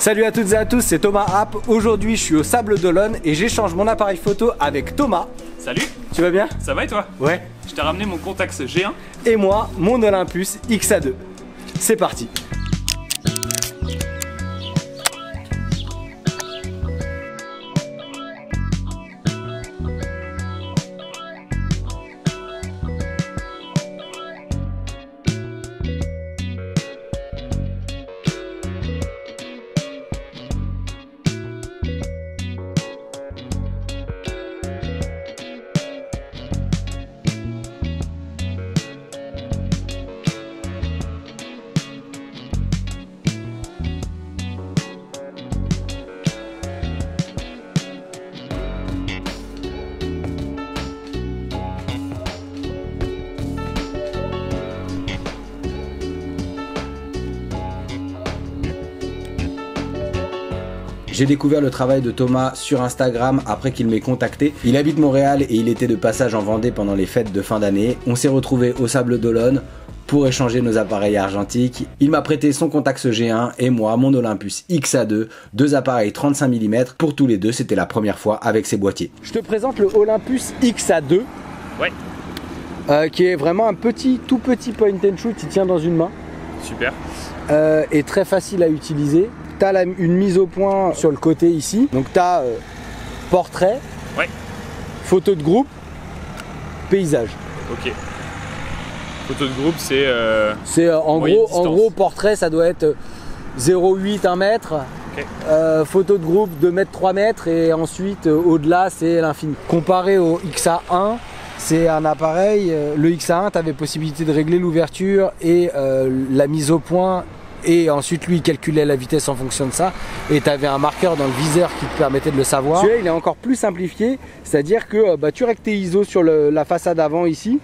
Salut à toutes et à tous, c'est Thomas App. Aujourd'hui je suis au Sable d'Olonne et j'échange mon appareil photo avec Thomas. Salut. Tu vas bien? Ça va et toi? Ouais. Je t'ai ramené mon Contax G1. Et moi, mon Olympus XA2. C'est parti. J'ai découvert le travail de Thomas sur Instagram après qu'il m'ait contacté. Il habite Montréal et il était de passage en Vendée pendant les fêtes de fin d'année. On s'est retrouvés au Sable d'Olonne pour échanger nos appareils argentiques. Il m'a prêté son Contax G1 et moi mon Olympus XA2, deux appareils 35 mm. Pour tous les deux, c'était la première fois avec ces boîtiers. Je te présente le Olympus XA2. Ouais. Qui est vraiment un tout petit point and shoot, il tient dans une main. Super. Et très facile à utiliser. Tu as une mise au point sur le côté ici. Donc tu as portrait, ouais. Photo de groupe, paysage. Ok. Photo de groupe, c'est... en gros, portrait, ça doit être 0,8, 1 mètre. Okay. Photo de groupe, 2 mètres, 3 mètres. Et ensuite, au-delà, c'est l'infini. Comparé au XA1, c'est un appareil, le XA1, tu avais possibilité de régler l'ouverture et la mise au point. Et ensuite lui il calculait la vitesse en fonction de ça et tu avais un marqueur dans le viseur qui te permettait de le savoir. Celui-là il est encore plus simplifié, c'est-à-dire que tu règles tes ISO sur la façade avant ici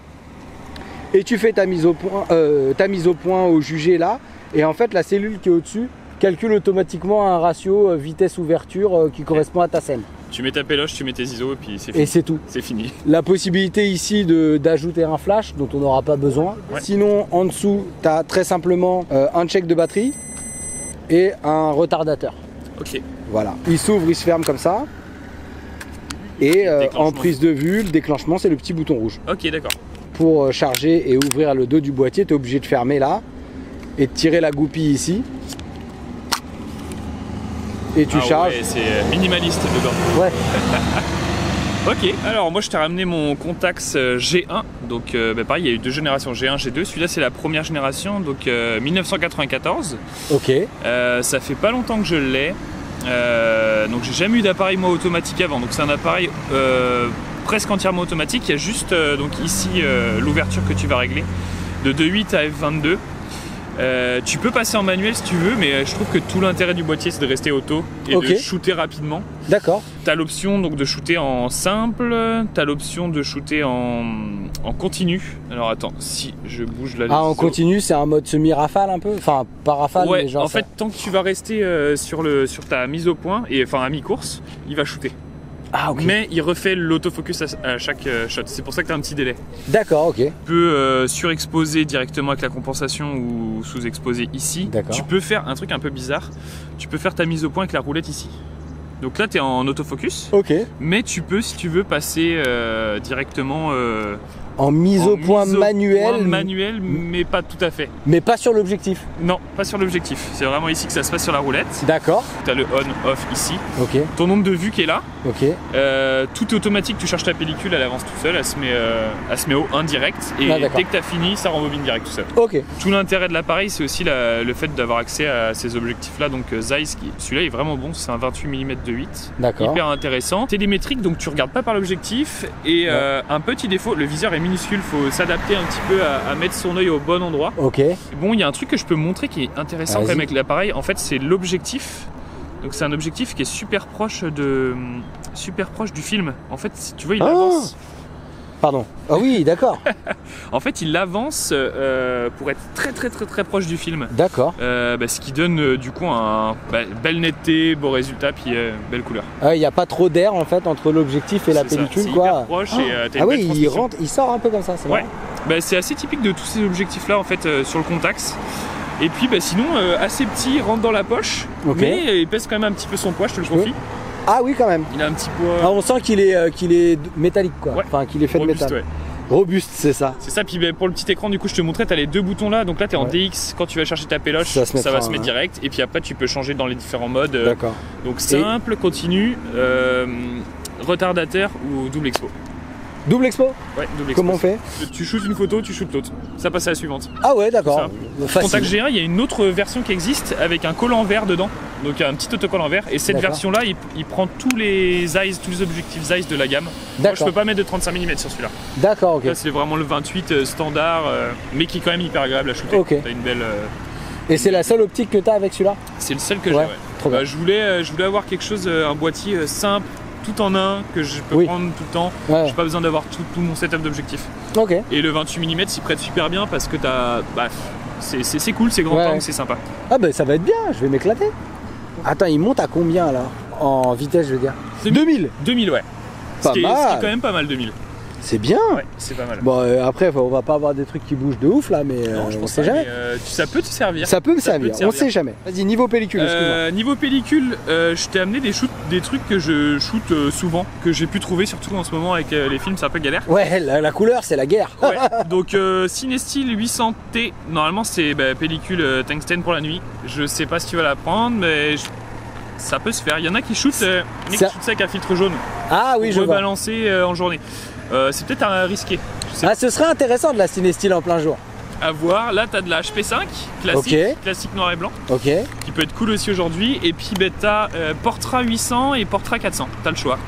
et tu fais ta mise au point au jugé là, et en fait la cellule qui est au-dessus calcule automatiquement un ratio vitesse-ouverture qui correspond à ta scène. Tu mets ta péloche, tu mets tes ISO et puis c'est fini. Et c'est tout. C'est fini. La possibilité ici d'ajouter un flash dont on n'aura pas besoin. Ouais. Sinon, en dessous, tu as très simplement un check de batterie et un retardateur. Ok. Voilà. Il s'ouvre, il se ferme comme ça. Et en prise de vue, le déclenchement, c'est le petit bouton rouge. Ok, d'accord. Pour charger et ouvrir le dos du boîtier, tu es obligé de fermer là et de tirer la goupille ici. Et tu charges. Ouais, c'est minimaliste dedans. Ouais. Ok, alors moi je t'ai ramené mon Contax G1. Donc pareil, il y a eu deux générations G1, G2. Celui-là c'est la première génération, donc 1994. Ok. Ça fait pas longtemps que je l'ai. Donc j'ai jamais eu d'appareil moi automatique avant. Donc c'est un appareil presque entièrement automatique. Il y a juste donc ici l'ouverture que tu vas régler de 2.8 à f22. Tu peux passer en manuel si tu veux, mais je trouve que tout l'intérêt du boîtier c'est de rester auto et de shooter rapidement. D'accord. Tu as l'option donc de shooter en simple, tu as l'option de shooter en continu. Alors attends, si je bouge là. En continu, c'est un mode semi-rafale un peu, enfin pas rafale, ouais, mais genre. En fait, tant que tu vas rester sur ta mise au point et enfin à mi-course, il va shooter. Ah, okay. Mais il refait l'autofocus à chaque shot, c'est pour ça que tu as un petit délai. D'accord, ok. Tu peux surexposer directement avec la compensation ou sous-exposer ici. Tu peux faire un truc un peu bizarre, tu peux faire ta mise au point avec la roulette ici. Donc là tu es en autofocus, mais tu peux si tu veux passer directement en mise au point manuel, mais pas tout à fait. Mais pas sur l'objectif? Non, pas sur l'objectif. C'est vraiment ici que ça se passe sur la roulette. D'accord. Tu as le on-off ici. Ok. Ton nombre de vues qui est là. Ok. Tout est automatique, tu charges ta pellicule, elle avance tout seul, elle se met au 1 direct. Et dès que tu as fini, ça rembobine direct tout seul. Ok. Tout l'intérêt de l'appareil, c'est aussi le fait d'avoir accès à ces objectifs-là. Donc Zeiss, celui-là est vraiment bon, c'est un 28 mm de 8. D'accord. Hyper intéressant. Télémétrique, donc tu regardes pas par l'objectif. Et un petit défaut, le viseur est minuscule, faut s'adapter un petit peu à mettre son œil au bon endroit. Ok. Bon, il y a un truc que je peux montrer qui est intéressant quand même avec l'appareil. En fait, c'est l'objectif. Donc c'est un objectif qui est super proche du film. En fait, tu vois, il avance. Pardon. Ah oui, d'accord. En fait, il avance pour être très proche du film. D'accord. Ce qui donne du coup belle netteté, beau résultat, puis belle couleur. Il n'y a pas trop d'air en fait entre l'objectif et la pellicule, quoi. Hyper proche et ah oui, il sort un peu comme ça. Ouais. C'est assez typique de tous ces objectifs là en fait sur le Contax. Et puis bah, sinon, assez petit, rentre dans la poche, mais il pèse quand même un petit peu son poids, je te le confie. Ah oui, quand même. Il a un petit poids. Ah, on sent qu'il est métallique, quoi. Ouais. Enfin, qu'il est fait robuste, de métal. ouais. Robuste, c'est ça. C'est ça, puis bah, pour le petit écran, du coup, je te montrais, tu as les deux boutons là. Donc là, tu es en DX, quand tu vas chercher ta péloche, ça va se mettre direct. Et puis après, tu peux changer dans les différents modes. D'accord. Donc simple, continu, retardateur ou double expo. Double expo? Ouais, double expo. Comment on fait? Tu shootes une photo, tu shootes l'autre. Ça passe à la suivante. Ah ouais, d'accord. Contact G1, il y a une autre version qui existe avec un collant vert dedans. Donc un petit autocollant vert. Et cette version-là, il prend tous les eyes, tous les objectifs eyes de la gamme. Moi, je peux pas mettre de 35 mm sur celui-là. D'accord, ok. Là, c'est vraiment le 28 standard, mais qui est quand même hyper agréable à shooter. Ok. T'as une belle. Et c'est la seule optique que tu as avec celui-là? C'est le seul que j'ai, ouais. Trop bien. Je voulais avoir quelque chose, un boîtier simple, tout en un, que je peux prendre tout le temps. Ouais. J'ai pas besoin d'avoir tout mon setup d'objectifs. Ok. Et le 28 mm s'y prête super bien parce que t'as. Bah, c'est cool, c'est grand angle, c'est sympa. Ah bah ça va être bien, je vais m'éclater. Attends, il monte à combien là? En vitesse, je veux dire. 2000. 2000, ouais. Pas ce qui est mal. quand même pas mal, 2000. C'est bien. Ouais, c'est pas mal. Bon, après, on va pas avoir des trucs qui bougent de ouf là, mais non, je on pense sait pas, jamais. Mais, ça peut te servir. Ça peut me servir, on sait jamais. Vas-y, niveau pellicule, excuse-moi. Niveau pellicule, je t'ai amené des trucs que je shoot souvent, que j'ai pu trouver surtout en ce moment avec les films, c'est un peu galère. Ouais, la couleur, c'est la guerre. Ouais. Donc Cinestyle 800T, normalement c'est pellicule tungstène pour la nuit. Je sais pas si tu vas la prendre, mais ça peut se faire. Il y en a qui shootent, ça avec un filtre jaune. Ah oui, je vois. Rebalancer en journée. C'est peut-être risqué. Ah, ce serait intéressant de la Cinestyle en plein jour. À voir, là tu as de la HP5 classique noir et blanc, qui peut être cool aussi aujourd'hui. Et puis t'as Portra 800 et Portra 400, t'as le choix.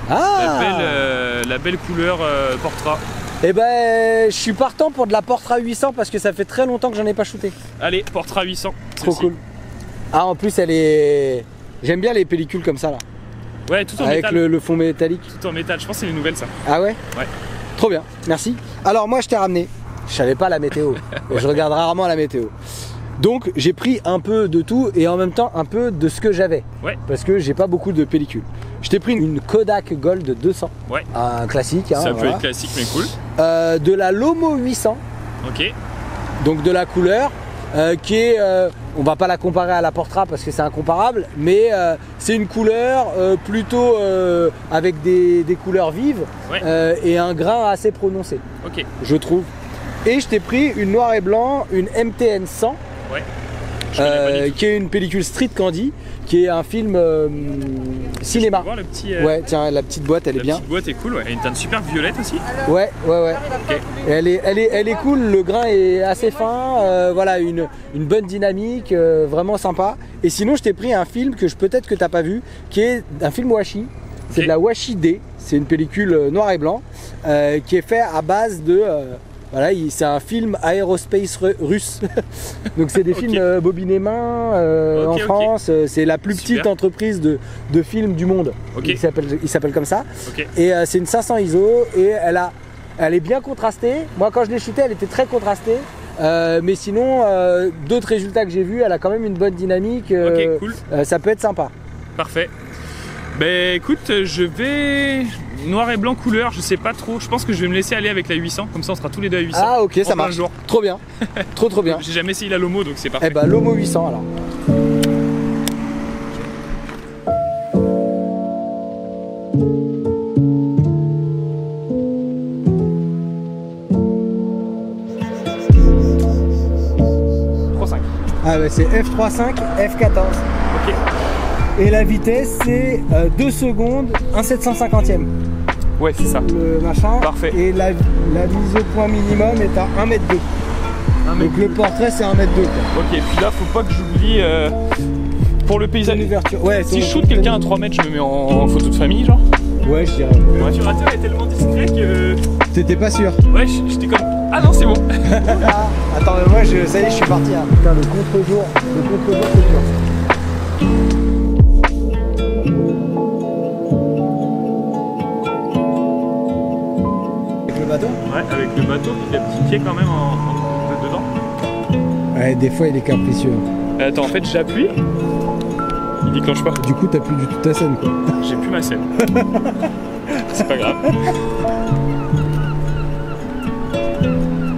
La belle couleur Portra. Eh ben, je suis partant pour de la Portra 800 parce que ça fait très longtemps que j'en ai pas shooté. Allez, Portra 800. Trop cool. Ah, en plus elle est... J'aime bien les pellicules comme ça là. Ouais, tout en métal. Avec le fond métallique. Tout en métal, je pense que c'est les nouvelles ça. Ah ouais? Ouais. Trop bien, merci. Alors moi je t'ai ramené, je savais pas la météo, je regarde rarement la météo. Donc j'ai pris un peu de tout et en même temps un peu de ce que j'avais. Ouais. Parce que j'ai pas beaucoup de pellicules. Je t'ai pris une Kodak Gold 200. Ouais. Un classique. Ça peut être classique mais cool. De la Lomo 800. Ok. Donc de la couleur qui est... on va pas la comparer à la Portra parce que c'est incomparable, mais c'est une couleur plutôt avec des couleurs vives et un grain assez prononcé, je trouve. Et je t'ai pris une noir et blanc, une MTN 100, qui est une pellicule Street Candy, qui est un film cinéma. Voir le petit, ouais, tiens, la petite boîte, elle est bien. La petite boîte est cool, ouais. Elle a une teinte super violette aussi. Ouais. Okay. Elle est cool, le grain est assez fin, voilà, une bonne dynamique, vraiment sympa. Et sinon, je t'ai pris un film que peut-être que t'as pas vu, qui est un film Washi. C'est de la Washi D, c'est une pellicule noir et blanc, qui est fait à base de... voilà, c'est un film aérospace russe. Donc c'est des films bobinés main en France. C'est la plus petite entreprise de films du monde. Il s'appelle comme ça. Et c'est une 500 ISO et elle est bien contrastée. Moi quand je l'ai shootée, elle était très contrastée. Mais sinon, d'autres résultats que j'ai vus, elle a quand même une bonne dynamique. Cool. Ça peut être sympa. Parfait. Ben écoute, je vais noir et blanc couleur, je sais pas trop. Je pense que je vais me laisser aller avec la 800, comme ça on sera tous les deux à 800. Ah ok, ça marche. Trop bien. trop bien. J'ai jamais essayé la Lomo donc c'est parfait. Eh ben Lomo 800 alors. Ah ouais, c'est F3.5, F14. Ok. Et la vitesse c'est 2 secondes, 1/750e. Ouais, c'est ça. Le machin. Parfait. Et la mise au point minimum est à 1m2. Donc le portrait c'est 1m2. Ok, puis là faut pas que j'oublie pour le paysage. Ouais, si je shoot quelqu'un à 3 mètres, je me mets en photo de famille genre. Ouais, je dirais. Le voiturateur est tellement discret que. T'étais pas sûr? Ouais, j'étais comme. Ah non, c'est bon. Attends, mais moi ça y est, je suis parti. Hein. Putain, le contre-jour c'est dur. Ouais, avec le bateau, puis il y a un petit pied quand même dedans. Ouais, des fois il est capricieux. Attends, en fait j'appuie, il déclenche pas. Du coup t'as plus du tout ta scène quoi. J'ai plus ma scène. C'est pas grave.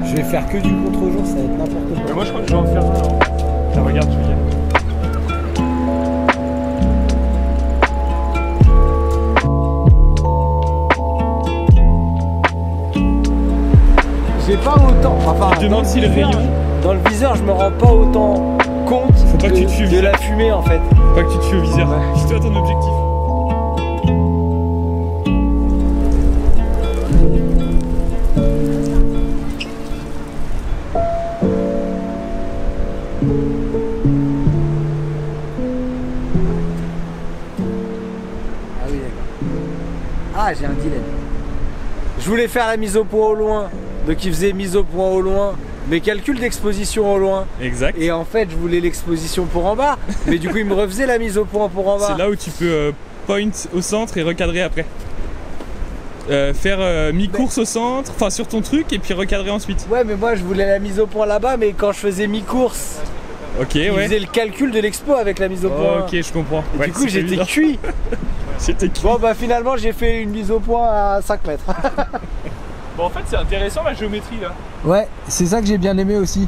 Je vais faire que du contre-jour, ça va être n'importe quoi. Mais moi je crois que je vais en faire un. la regarde, Julia. J'ai pas autant. Enfin, Je demande si le rayon. Dans le viseur, je me rends pas autant compte Faut pas que tu te fumes. de la fumée en fait. Pas que tu te fies au viseur. Ouais. Fie-toi à ton objectif. Ah oui, d'accord. Ah, j'ai un dilemme. Je voulais faire la mise au point au loin, donc il faisait mise au point au loin, mais calcul d'exposition au loin. Exact. Et en fait, je voulais l'exposition pour en bas, mais du coup, il me refaisait la mise au point pour en bas. C'est là où tu peux point au centre et recadrer après. Faire mi-course au centre, enfin sur ton truc et puis recadrer ensuite. Ouais, mais moi, je voulais la mise au point là-bas, mais quand je faisais mi-course, Ok, il ouais. faisait le calcul de l'expo avec la mise au point. Ok, je comprends. Et Ouais, du coup, c'est j'étais évident. cuit. J'étais cuit. Bon, bah finalement, j'ai fait une mise au point à 5 mètres. Bon, en fait, c'est intéressant la géométrie là. Ouais, c'est ça que j'ai bien aimé aussi.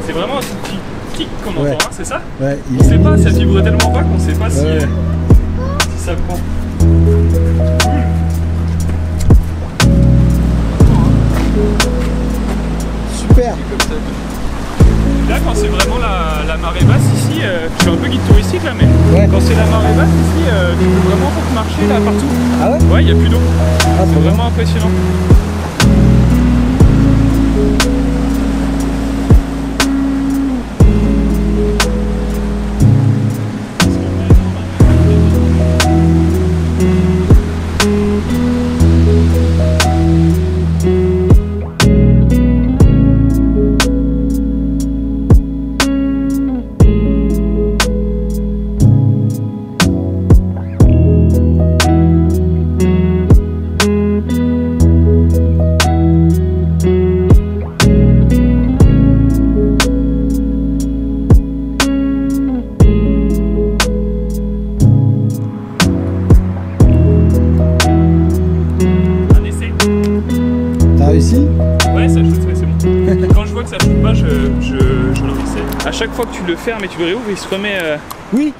C'est vraiment un petit kick qu'on entend, Ouais. hein, c'est ça? Ouais, On sait pas, ça vibre tellement pas qu'on sait pas si, Ouais. si ça prend. Super. Là, quand c'est vraiment la marée basse ici, je suis un peu guide touristique là, mais Ouais. quand c'est la marée basse ici, tu peux vraiment marcher là partout. Ah ouais? Ouais, il n'y a plus d'eau. Ah, C'est vraiment impressionnant. Un essai. T'as réussi? Ouais, ça shoot, ouais, c'est bon. Quand je vois que ça shoot pas, je le reset. À chaque fois que tu le fermes et tu le réouvres, il se remet. Oui.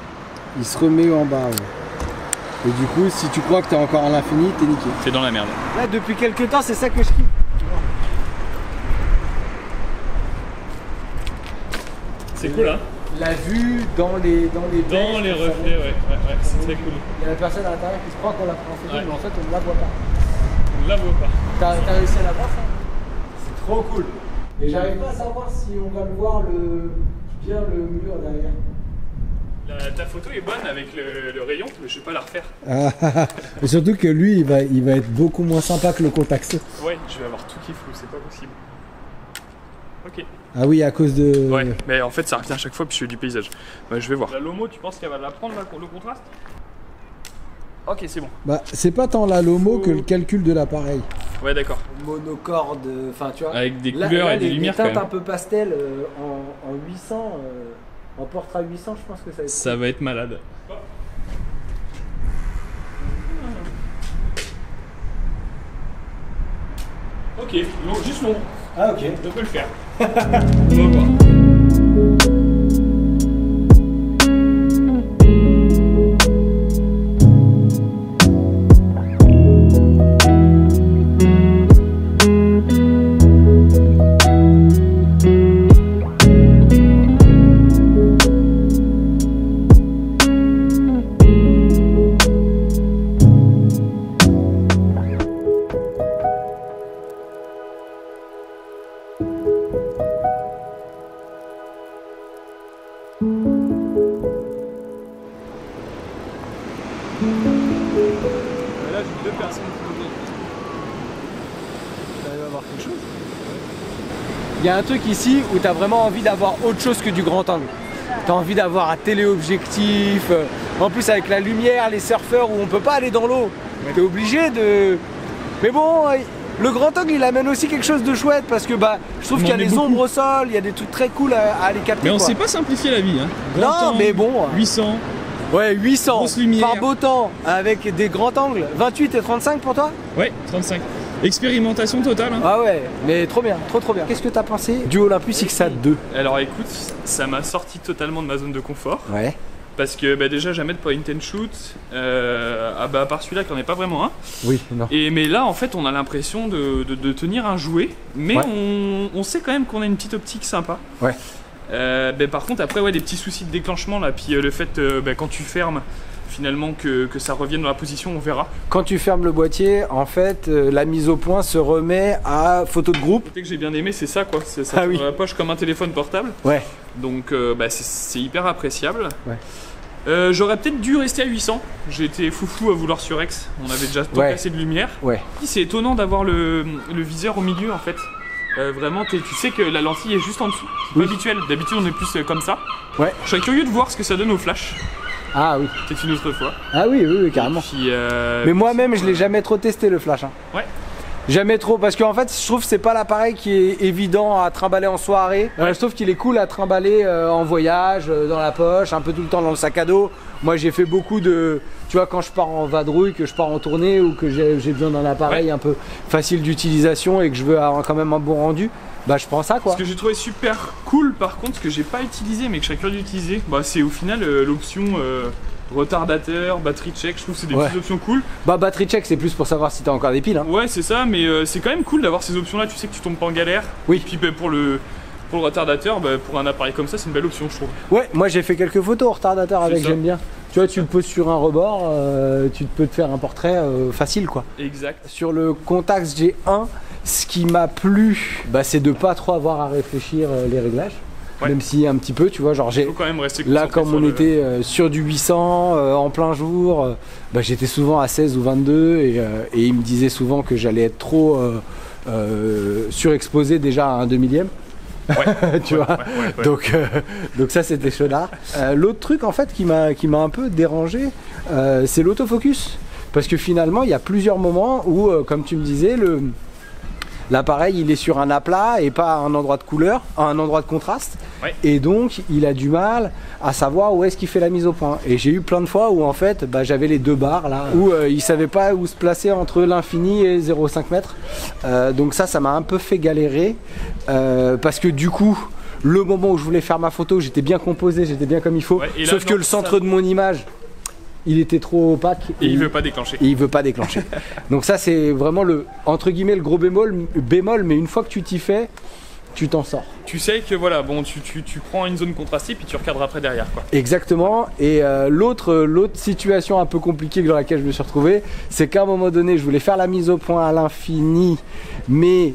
Il se remet en bas. Ouais. Et du coup, si tu crois que t'es encore à l'infini, t'es niqué. C'est dans la merde. Là, depuis quelques temps, c'est ça que je kiffe. C'est cool, hein? La vue dans les Dans baies, les ça reflets, monte. ouais, c'est très cool. Il y a la personne à l'intérieur qui se croit qu'on l'a pris en photo, Ouais. mais en fait, on ne la voit pas. On la voit pas. T'as réussi à la voir, ça? C'est trop cool. Et j'arrive pas à savoir si on va le voir bien le mur derrière. Ta photo est bonne avec le rayon, mais je vais pas la refaire. Et surtout que lui, il va être beaucoup moins sympa que le Contax. Ouais, je vais avoir tout qui est flou, c'est pas possible. Ok. Ah oui, à cause de... Ouais, mais en fait ça revient à chaque fois puis je fais du paysage. Bah, je vais voir. La Lomo, tu penses qu'elle va la prendre le contraste? Ok, c'est bon. Bah, c'est pas tant la Lomo que le calcul de l'appareil. Ouais, d'accord. Monocorde, enfin tu vois. Avec des couleurs et des lumières quand teintes même. un peu pastel en 800, en portrait 800, je pense que ça va être... Ça va être malade. Ok, juste long. Ah ok. Je peux le faire. On va voir. voir quelque chose. Il y a un truc ici où tu as vraiment envie d'avoir autre chose que du grand angle. Tu as envie d'avoir un téléobjectif. En plus avec la lumière, les surfeurs où on peut pas aller dans l'eau. Ouais. Tu es obligé de... Mais bon, le grand angle il amène aussi quelque chose de chouette parce que bah, je trouve qu'il y a des ombres au sol, il y a des trucs très cool à aller capter. Mais on sait pas simplifier la vie. Hein. Non, mais bon. 800. Ouais, 800 par beau temps avec des grands angles. 28 et 35 pour toi? Ouais, 35. Expérimentation totale. Hein. Ah ouais, mais trop bien, trop bien. Qu'est-ce que t'as pensé du Olympus XA2? Alors écoute, ça m'a sorti totalement de ma zone de confort. Ouais. Parce que bah, déjà jamais de point and shoot, à part celui-là qui n'en est pas vraiment un. Oui, non. Mais là en fait on a l'impression de tenir un jouet, mais ouais. on sait quand même qu'on a une petite optique sympa. Ouais. Par contre après ouais, des petits soucis de déclenchement là, puis le fait quand tu fermes finalement que ça revienne dans la position, on verra. Quand tu fermes le boîtier, en fait la mise au point se remet à photo de groupe. Le côté que j'ai bien aimé c'est ça quoi, c'est ça oui. Dans la poche comme un téléphone portable. Ouais. Donc c'est hyper appréciable. Ouais. J'aurais peut-être dû rester à 800, j'ai été foufou à vouloir surex, on avait déjà tant assez de lumière. Ouais. C'est étonnant d'avoir le viseur au milieu en fait. Vraiment, tu sais que la lentille est juste en dessous. C'est pas habituel. D'habitude, on est plus comme ça. Ouais. Je serais curieux de voir ce que ça donne au flash. Ah oui. C'est une autre fois. Ah oui, carrément. Puis, mais moi-même, je l'ai jamais trop testé le flash. Hein. Ouais. Jamais trop, parce qu'en fait, je trouve que c'est pas l'appareil qui est évident à trimballer en soirée. Je trouve qu'il est cool à trimballer en voyage, dans la poche, un peu tout le temps dans le sac à dos. Moi, j'ai fait beaucoup de... Tu vois, quand je pars en vadrouille, que je pars en tournée ou que j'ai besoin d'un appareil un peu facile d'utilisation et que je veux avoir quand même un bon rendu, bah je prends ça quoi. Ce que j'ai trouvé super cool par contre, ce que j'ai pas utilisé mais que je serais curieux d'utiliser, bah, c'est au final l'option retardateur, batterie check, je trouve que c'est des petites options cool. Bah batterie check c'est plus pour savoir si t'as encore des piles. Hein. Ouais c'est ça, mais c'est quand même cool d'avoir ces options là, tu sais que tu tombes pas en galère. Oui. Et puis bah, pour le retardateur, bah, pour un appareil comme ça c'est une belle option je trouve. Ouais, moi j'ai fait quelques photos au retardateur avec, j'aime bien. Tu vois, tu le poses sur un rebord, tu peux te faire un portrait facile quoi. Exact. Sur le Contax G1, ce qui m'a plu, bah, c'est de pas trop avoir à réfléchir les réglages. Ouais. Même si un petit peu, tu vois, genre j'ai là comme on était sur du 800 en plein jour, bah, j'étais souvent à 16 ou 22 et il me disait souvent que j'allais être trop surexposé déjà à un 2 millième. Tu vois, donc ça c'était chaudard. L'autre truc en fait qui m'a un peu dérangé, c'est l'autofocus, parce que finalement il y a plusieurs moments où comme tu me disais l'appareil il est sur un aplat et pas à un endroit de couleur, à un endroit de contraste, et donc il a du mal à savoir où est-ce qu'il fait la mise au point. Et j'ai eu plein de fois où en fait bah, j'avais les deux barres là, où il savait pas où se placer entre l'infini et 0,5 mètres. Donc ça m'a un peu fait galérer, parce que du coup le moment où je voulais faire ma photo, j'étais bien composé, j'étais bien comme il faut, sauf que le centre de mon image il était trop opaque et il veut pas déclencher. Et il veut pas déclencher. Donc ça c'est vraiment le entre guillemets le gros bémol, mais une fois que tu t'y fais, tu t'en sors. Tu sais que voilà, bon, tu prends une zone contrastée puis tu recadres après derrière quoi. Exactement. Et l'autre situation un peu compliquée dans laquelle je me suis retrouvé, c'est qu'à un moment donné, je voulais faire la mise au point à l'infini, mais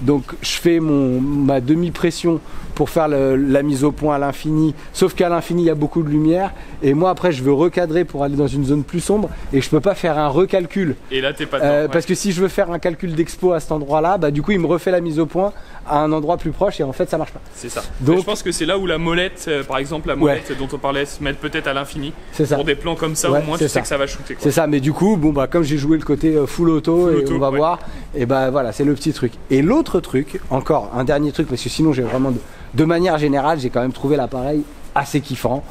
donc je fais ma demi-pression pour faire la mise au point à l'infini, sauf qu'à l'infini il y a beaucoup de lumière et moi après je veux recadrer pour aller dans une zone plus sombre et je peux pas faire un recalcul. Et là t'es pas dedans, parce que si je veux faire un calcul d'expo à cet endroit là, bah du coup il me refait la mise au point à un endroit plus proche et en fait ça marche pas. C'est ça. Donc je pense que c'est là où la molette, par exemple la molette dont on parlait, se met peut-être à l'infini pour des plans comme ça, au moins tu sais que ça va shooter. C'est ça, mais du coup bon bah comme j'ai joué le côté full auto et on va voir, et bah voilà c'est le petit truc. Et l'autre truc, encore un dernier truc, parce que sinon j'ai vraiment de manière générale j'ai quand même trouvé l'appareil assez kiffant.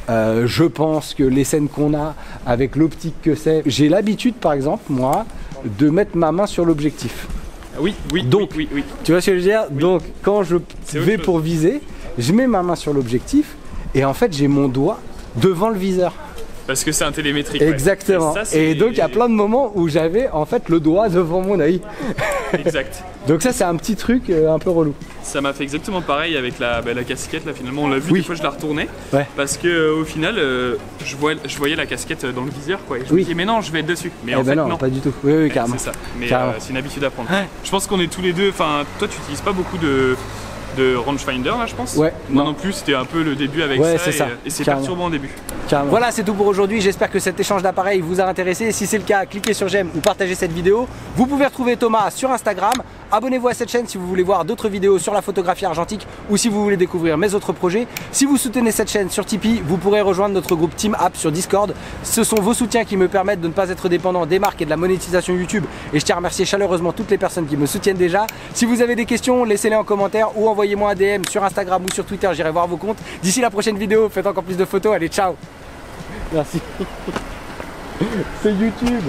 Je pense que les scènes qu'on a avec l'optique que c'est, j'ai l'habitude par exemple moi de mettre ma main sur l'objectif. Oui. Tu vois ce que je veux dire? Donc quand je vais pour viser, je mets ma main sur l'objectif et en fait j'ai mon doigt devant le viseur. Parce que c'est un télémétrique. Exactement. Et donc il y a plein de moments où j'avais en fait le doigt devant mon œil. Exact. Donc ça c'est un petit truc un peu relou. Ça m'a fait exactement pareil avec la casquette là, finalement on l'a vu, des fois je la retournais parce que au final je voyais la casquette dans le viseur quoi, et je me disais mais non je vais être dessus, mais en fait non, pas du tout. Oui carrément. C'est ça, mais c'est une habitude à prendre. Je pense qu'on est tous les deux, enfin toi tu utilises pas beaucoup de rangefinder là je pense. Moi non plus, c'était un peu le début avec ça, et c'est perturbant au début. Voilà, c'est tout pour aujourd'hui. J'espère que cet échange d'appareils vous a intéressé. Si c'est le cas, cliquez sur j'aime ou partagez cette vidéo. Vous pouvez retrouver Thomas sur Instagram Abonnez-vous à cette chaîne si vous voulez voir d'autres vidéos sur la photographie argentique ou si vous voulez découvrir mes autres projets. Si vous soutenez cette chaîne sur Tipeee, vous pourrez rejoindre notre groupe Team App sur Discord. Ce sont vos soutiens qui me permettent de ne pas être dépendant des marques et de la monétisation YouTube. Et je tiens à remercier chaleureusement toutes les personnes qui me soutiennent déjà. Si vous avez des questions, laissez-les en commentaire ou envoyez-moi un DM sur Instagram ou sur Twitter, j'irai voir vos comptes. D'ici la prochaine vidéo, faites encore plus de photos. Allez, ciao. Merci. C'est YouTube.